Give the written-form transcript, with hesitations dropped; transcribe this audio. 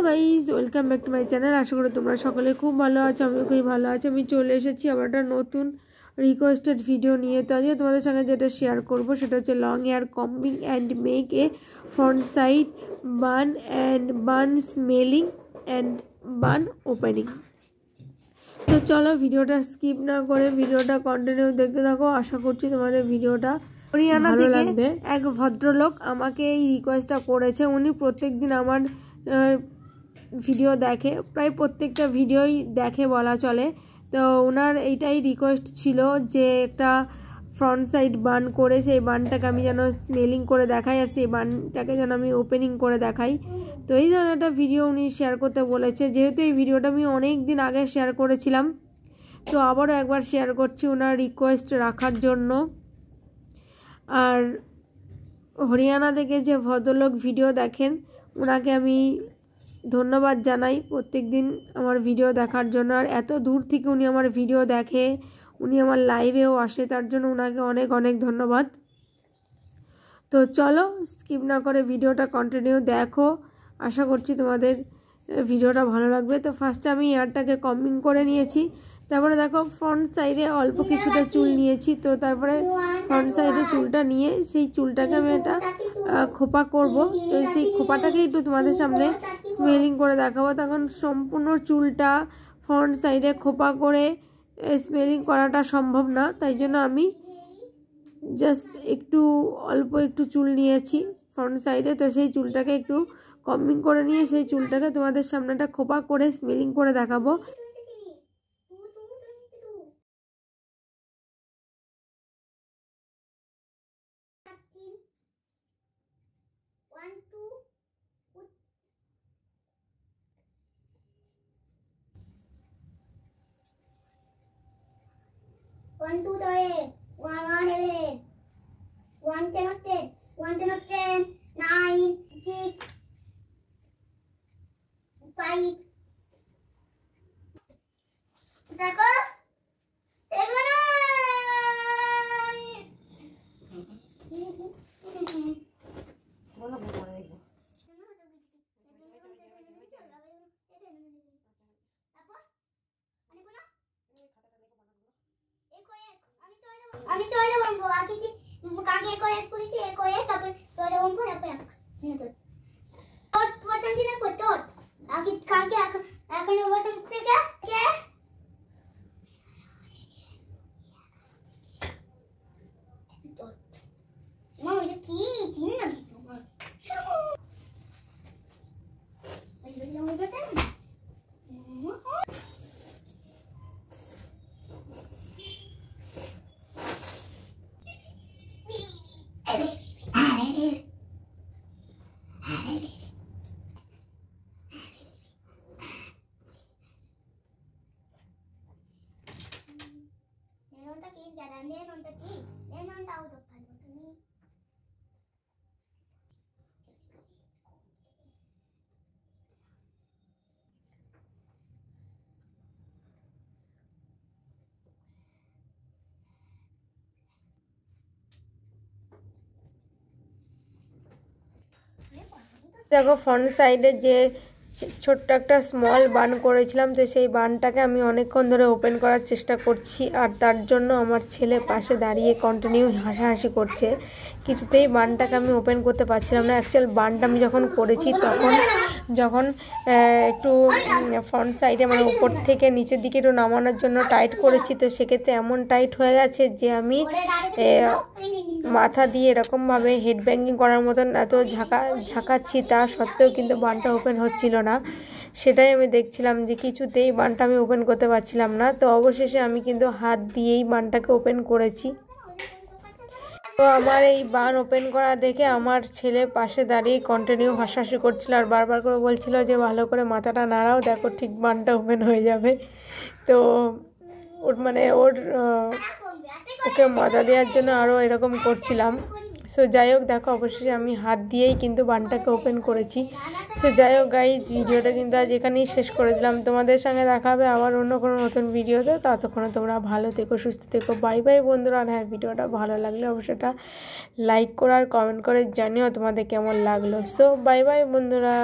Guys, welcome back to my channel. আশা করি তোমরা সকলে খুব ভালো আছো, আমিও খুবই ভালো আছি। আমি চলে এসেছি আবার একটা নতুন রিকোয়েস্টেড ভিডিও নিয়ে। তো আজকে তোমাদের সঙ্গে যেটা শেয়ার করব সেটা হচ্ছে long hair combing and make a front side bun and bun smelling and bun opening. তো চলো ভিডিওটা স্কিপ না করে ভিডিওটা কন্টিনিউ দেখতে থাকো। আশা করছি তোমাদের ভিডিওটা হরিয়ানা থেকে এক ভদ্রলোক আমাকে এই রিকোয়েস্টটা করেছে। উনি প্রত্যেকদিন আমার ভিডিও দেখে, প্রায় প্রত্যেকটা ভিডিওই দেখে বলা চলে। তো ওনার এইটাই রিকোয়েস্ট ছিল যে একটা ফ্রন্ট সাইড বান করে সেই বানটাকে আমি যেন স্মেলিং করে দেখাই আর সেই বানটাকে যেন আমি ওপেনিং করে দেখাই। তো এই ধরনের একটা ভিডিও উনি শেয়ার করতে বলেছে। যেহেতু এই ভিডিওটা আমি অনেক দিন আগে শেয়ার করেছিলাম, তো আবারও একবার শেয়ার করছি ওনার রিকোয়েস্ট রাখার জন্য। আর হরিয়ানা থেকে যে ভদ্রলোক ভিডিও দেখেন ওনাকে আমি ধন্যবাদ জানাই প্রত্যেক দিন আমার ভিডিও দেখার জন্য। আর এত দূর থেকে উনি আমার ভিডিও দেখে, উনি আমার লাইভেও আসে, তার জন্য ওনাকে অনেক অনেক ধন্যবাদ। তো চলো স্কিপ না করে ভিডিওটা কন্টিনিউ দেখো। আশা করছি তোমাদের ভিডিওটা ভালো লাগবে। তো ফার্স্টে আমি হেয়ারটাকে কম্বিং করে নিয়েছি, তারপরে দেখো ফ্রন্ট সাইডে অল্প কিছুটা চুল নিয়েছি। তো তারপরে ফ্রন্ট সাইডে চুলটা নিয়ে সেই চুলটাকে আমি একটা খোপা করব। তো সেই খোপাটাকে একটু তোমাদের সামনে স্মেলিং করে দেখাবো। তখন সম্পূর্ণ চুলটা ফ্রন্ট সাইডে খোপা করে স্মেলিং করাটা সম্ভব না, তাই জন্য আমি জাস্ট অল্প একটু চুল নিয়েছি ফ্রন্ট সাইডে। তো সেই চুলটাকে একটু কম্বিং করে নিয়ে সেই চুলটাকে তোমাদের সামনে একটা খোপা করে স্মেলিং করে দেখাবো। One, two, three. One, eleven. One, ten, ten. One, ten, ten. 9, 6, 5. দেখো এগুলো আমি তো এটা বলবো আগে যে কাকে করে করেছি এ করে তারপর তোরে বলবো তারপর তোর বচন দিনা কো তোর আগে কাকে এখন বচন থেকে কে তোর মা এটা কি না কি তোমার এই যে আমি বলতেন দেখো ফ্রন্ট সাইডে যে ছোট্ট একটা স্মল বান করেছিলাম, তো সেই বানটাকে আমি অনেকক্ষণ ধরে ওপেন করার চেষ্টা করছি। আর তার জন্য আমার ছেলে পাশে দাঁড়িয়ে কন্টিনিউ হাসাহাসি করছে। কিছুতেই বানটাকে আমি ওপেন করতে পারছিলাম না। অ্যাকচুয়াল বানটা আমি যখন করেছি যখন একটু ফ্রন্ট সাইডে মানে উপর থেকে নিচের দিকে একটু নামানোর জন্য টাইট করেছি, তো সেক্ষেত্রে এমন টাইট হয়ে গেছে যে আমি মাথা দিয়ে এরকমভাবে হেড ব্যাঙ্গিং করার মতন এত ঝাঁকাচ্ছি, তা সত্ত্বেও কিন্তু বানটা ওপেন হচ্ছিল না। সেটাই আমি দেখছিলাম যে কিছুতেই বানটা আমি ওপেন করতে পারছিলাম না। তো অবশেষে আমি কিন্তু হাত দিয়েই বানটাকে ওপেন করেছি। তো আমার এই বান ওপেন করা দেখে আমার ছেলে পাশে দাঁড়িয়ে কন্টিনিউ হাসাহাসি করছিল আর বারবার করে বলছিল যে ভালো করে মাথাটা নাড়াও, দেখো ঠিক বানটা ওপেন হয়ে যাবে। তো ওকে মজা দেওয়ার জন্য আরও এরকম করছিলাম। সো যাই হোক, দেখো অবশ্যই আমি হাত দিয়েই কিন্তু বানটাকে ওপেন করেছি। সো যাই হোক গাইজ, ভিডিওটা কিন্তু আজ এখানেই শেষ করে দিলাম। তোমাদের সঙ্গে দেখা হবে আবার অন্য কোনো নতুন ভিডিওতে। ততক্ষণে তোমরা ভালো থেকো, সুস্থ থেকো। বাই বাই বন্ধুরা। আর হ্যাঁ, ভিডিওটা ভালো লাগলে অবশ্যই লাইক করো আর কমেন্ট করে জানিও তোমাদের কেমন লাগলো। সো বাই বাই বন্ধুরা।